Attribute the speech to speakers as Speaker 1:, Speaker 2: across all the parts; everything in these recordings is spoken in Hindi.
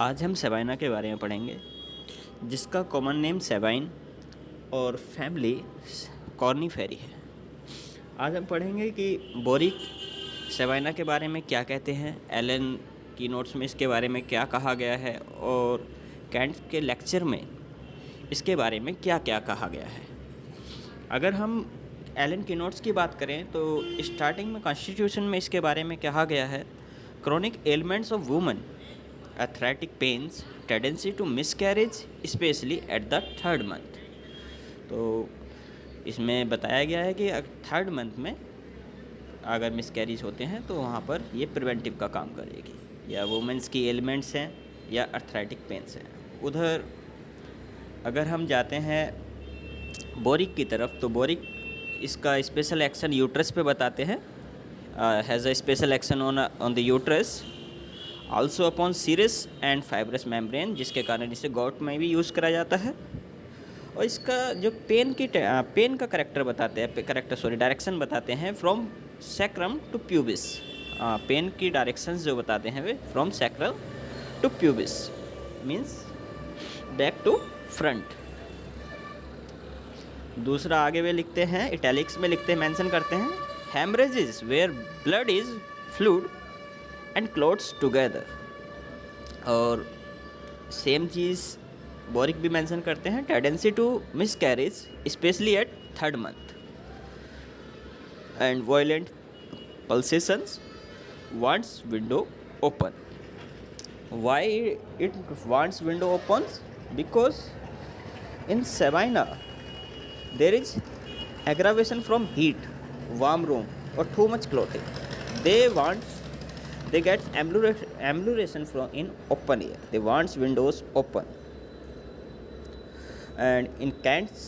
Speaker 1: आज हम सेवाइना के बारे में पढ़ेंगे, जिसका कॉमन नेम सेवाइन और फैमिली कॉर्निफेरी है। आज हम पढ़ेंगे कि बोरिक सेवाइना के बारे में क्या कहते हैं, एलन की नोट्स में इसके बारे में क्या कहा गया है और कैंट के लेक्चर में इसके बारे में क्या क्या कहा गया है। अगर हम एलन की नोट्स की बात करें तो स्टार्टिंग में कॉन्स्टिट्यूशन में इसके बारे में कहा गया है, chronic elements of woman, arthritic pains, tendency to miscarriage especially at the third month। तो इसमें बताया गया है कि थर्ड मंथ में अगर मिसकैरेज होते हैं तो वहाँ पर ये प्रिवेंटिव का काम करेगी, या वुमेंस की एलिमेंट्स हैं या अर्थराइटिक पेन्स हैं। उधर अगर हम जाते हैं बोरिक की तरफ, तो बोरिक इसका स्पेशल एक्शन यूट्रस पे बताते हैं, has a special action on the uterus, also upon serous and fibrous membrane, जिसके कारण इसे गॉट में भी यूज़ करा जाता है। और इसका जो पेन का करेक्टर बताते हैं, डायरेक्शन बताते हैं, from sacrum to pubis. Pain की डायरेक्शंस जो बताते हैं वे from sacrum to pubis, means back to front. दूसरा आगे वे लिखते हैं, इटैलिक्स में लिखते हैं, मेंशन करते हैं, haemorrhages where blood is fluid and clots together. और सेम चीज़ बोरिक भी मेंशन करते हैं, tendency to miscarriage specially at third month and violent pulsations wants window open. Why it wants window opens? Because in Sabina there is aggravation from heat, warm room और too much clothing. They get emulation from in open air. They wants windows open. And in Kant's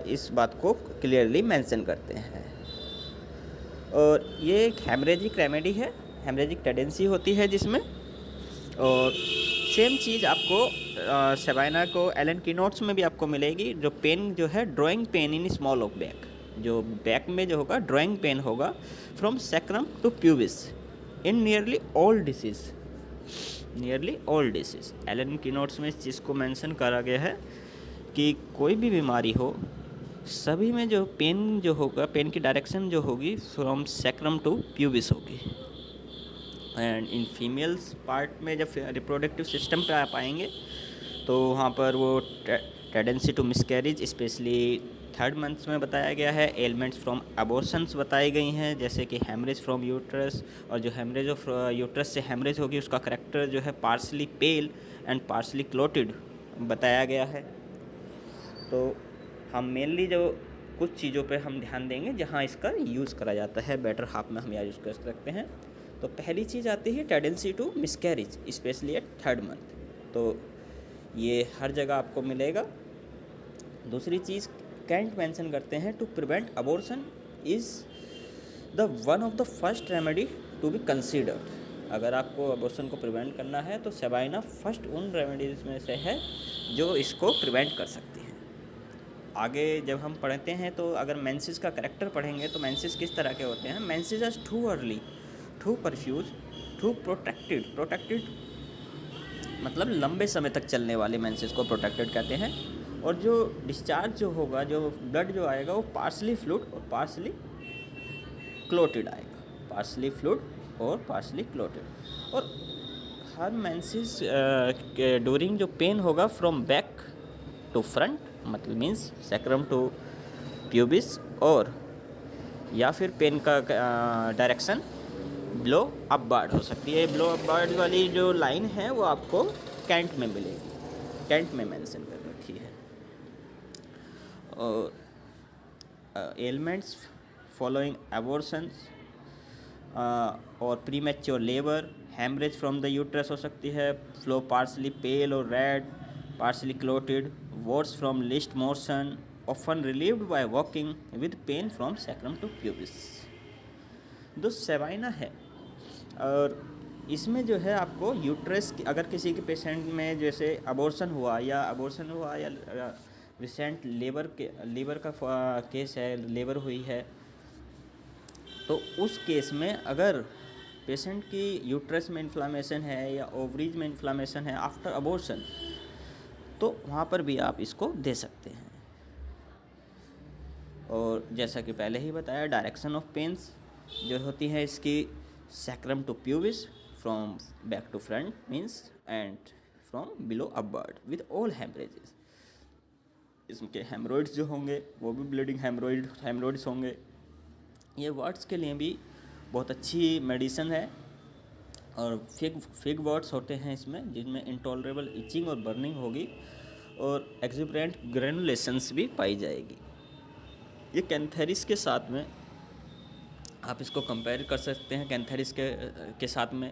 Speaker 1: इस बात को क्लियरली मेंशन करते हैं। और ये एक हेमरेजिक रेमेडी है, हेमरेजिक टेंडेंसी होती है जिसमें। और सेम चीज़ आपको सेवाइना को एलन की नोट्स में भी आपको मिलेगी। जो पेन जो है, drawing pain in small of back, जो बैक में जो होगा ड्राइंग पेन होगा from sacrum to pubis in nearly all disease. Allen की नोट्स में इस चीज़ को मेंशन करा गया है कि कोई भी बीमारी हो, सभी में जो पेन जो होगा, पेन की डायरेक्शन जो होगी फ्रॉम सैक्रम टू प्यूबिस होगी। एंड इन फीमेल्स पार्ट में जब रिप्रोडक्टिव सिस्टम पे आप आएंगे तो वहाँ पर वो tendency to miscarriage specially third months में बताया गया है। एलिमेंट्स फ्रॉम अबॉर्शंस बताई गई हैं, जैसे कि हेमरेज फ्रॉम यूट्रस, और जो हेमरेज ऑफ यूट्रस से हेमरेज होगी उसका करेक्टर जो है पार्सली पेल एंड पार्सली क्लोटेड बताया गया है। तो हम मेनली जो कुछ चीज़ों पे हम ध्यान देंगे जहाँ इसका यूज़ करा जाता है, बेटर हाफ में हम यहाँ यूज़ कर सकते हैं। तो पहली चीज़ आती है tendency to miscarriage specially at third month, तो ये हर जगह आपको मिलेगा। दूसरी चीज़ कैंट मेंशन करते हैं, to prevent abortion is the one of the first remedy to be considered. अगर आपको अबॉर्शन को प्रिवेंट करना है तो सेवाइना फर्स्ट उन रेमेडीज में से है जो इसको प्रिवेंट कर सकती है। आगे जब हम पढ़ते हैं तो अगर मेंसेस का करेक्टर पढ़ेंगे तो मेंसेस किस तरह के होते हैं। Menses are too early, too profuse, too protracted मतलब लंबे समय तक चलने वाले मेंसेस को प्रोटेक्टेड कहते हैं। और जो डिस्चार्ज जो होगा, जो ब्लड जो आएगा वो पार्सली फ्लूइड और पार्सली क्लोटेड आएगा, पार्सली फ्लूइड और पार्सली क्लोटेड। और हर मेंसेस ड्यूरिंग जो पेन होगा फ्रॉम बैक टू फ्रंट, मतलब मीन्स सैक्रम टू प्यूबिस, और या फिर पेन का डायरेक्शन ब्लो अपवार्ड हो सकती है। ब्लो अपवार्ड वाली जो लाइन है वो आपको कैंट में मिलेगी, कैंट में मेंशन कर रखी है। और एलिमेंट्स फॉलोइंग एबॉर्शंस और premature labour, haemorrhage from the uterus हो सकती है, फ्लो पार्सली पेल और red, partly clotted, worse from least motion, often relieved by walking with pain from sacrum to pubis. जो सेवाइना है, और इसमें जो है आपको यूट्रस, अगर किसी के पेशेंट में जैसे अबॉर्शन हुआ या रिसेंट लेबर का केस है, लेबर हुई है, तो उस केस में अगर पेशेंट की यूट्रस में इन्फ्लामेशन है या ओवरीज में इन्फ्लामेशन है आफ्टर अबॉर्शन, तो वहाँ पर भी आप इसको दे सकते हैं। और जैसा कि पहले ही बताया, डायरेक्शन ऑफ पेन्स जो होती है इसकी sacrum to pubis, from back to front means, and from below upward with all haemorrhages. इसके हेमरोइड्स जो होंगे वो भी ब्लीडिंग हेमरोइड्स होंगे। ये वर्ड्स के लिए भी बहुत अच्छी मेडिसिन है। और फिग वर्ड्स होते हैं इसमें, जिनमें इंटॉलरेबल इचिंग और बर्निंग होगी और एक्जुबरेंट ग्रेनुलेशंस भी पाई जाएगी। ये कैंथेरिस के साथ में आप इसको कंपेयर कर सकते हैं। कैंथेरिस के साथ में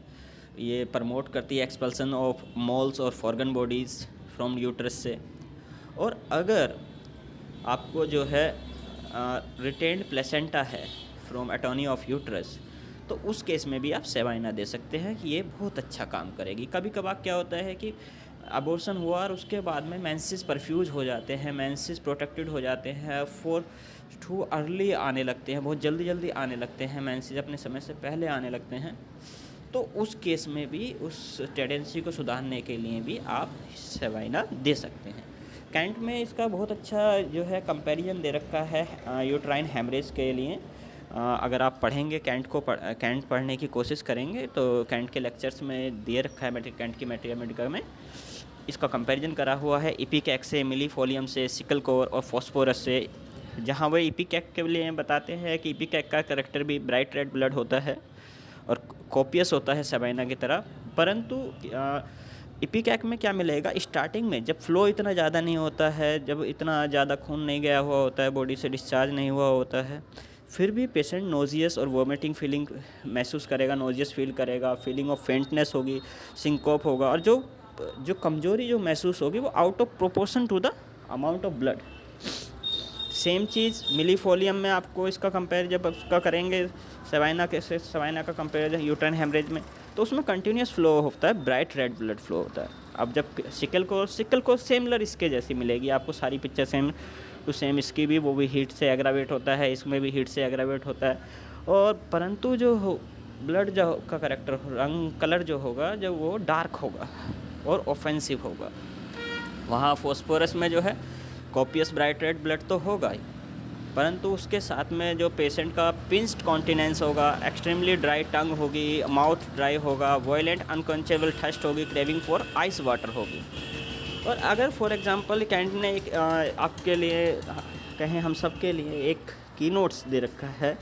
Speaker 1: ये प्रमोट करती है एक्सपल्सन ऑफ मोल्स और फॉर्गन बॉडीज़ फ्रॉम यूट्रस से। और अगर आपको जो है रिटेन्ड प्लेसेंटा है फ्रॉम एटॉनी ऑफ यूट्रस, तो उस केस में भी आप सेवाइना दे सकते हैं कि ये बहुत अच्छा काम करेगी। कभी कभार क्या होता है कि अबॉर्शन हुआ और उसके बाद में मेंसेस परफ्यूज हो जाते हैं, मेंसेस प्रोटेक्टेड हो जाते हैं, टू अर्ली आने लगते हैं, बहुत जल्दी आने लगते हैं, मेंसेस अपने समय से पहले आने लगते हैं। तो उस केस में भी उस टेंडेंसी को सुधारने के लिए भी आप सेवाइना दे सकते हैं। कैंट में इसका बहुत अच्छा जो है कंपैरिजन दे रखा है यूट्राइन हेमरेज के लिए। अगर आप पढ़ेंगे कैंट पढ़ने की कोशिश करेंगे तो कैंट के लेक्चर्स में दे रखा है, कैंट की मैथमेटिका में इसका कंपैरिजन करा हुआ है इपिकैक से, मिलीफोलियम से, सिकल कोर और फॉस्फोरस से। जहाँ वो इपिकैक के लिए बताते हैं कि इपिकैक का कैरेक्टर भी ब्राइट रेड ब्लड होता है और कोपियस होता है सेबाइना की तरह। परंतु इपिकैक में क्या मिलेगा, स्टार्टिंग में जब फ्लो इतना ज़्यादा नहीं होता है, जब इतना ज़्यादा खून नहीं गया हुआ होता है, बॉडी से डिस्चार्ज नहीं हुआ होता है, फिर भी पेशेंट नोजियस और वोमिटिंग फीलिंग महसूस करेगा, नोजियस फील करेगा, फीलिंग ऑफ फेंटनेस होगी, सिंकोप होगा, और जो कमजोरी जो महसूस होगी वो out of proportion to the amount of blood. Same चीज़ मिलीफोलियम में आपको इसका कंपेयर जब उसका करेंगे सेवाइना का कंपेयर यूट्राइन हेमरेज में, तो उसमें कंटिन्यूस फ्लो होता है, ब्राइट रेड ब्लड फ्लो होता है। अब जब सिकल को सिमिलर इसके जैसी मिलेगी आपको, सारी पिक्चर सेम टू सेम इसकी भी, वो भी हीट से एग्रावेट होता है, इसमें भी हीट से एग्रावेट होता है। और परंतु जो ब्लड जो का करेक्टर रंग कलर जो होगा, जब वो डार्क होगा और ऑफेंसिव होगा। वहाँ फॉस्फोरस में जो है कॉपियस ब्राइट रेड ब्लड तो होगा ही, परंतु उसके साथ में जो पेशेंट का पिंस्ड कॉन्टिनेंस होगा, एक्सट्रीमली ड्राई टंग होगी, माउथ ड्राई होगा, वॉयलेंट अनकंट्रोलेबल थर्स्ट होगी, क्रेविंग फॉर आइस वाटर होगी। और अगर फॉर एग्जांपल कैंट ने एक आपके लिए कहें हम सब के लिए एक की नोट्स दे रखा है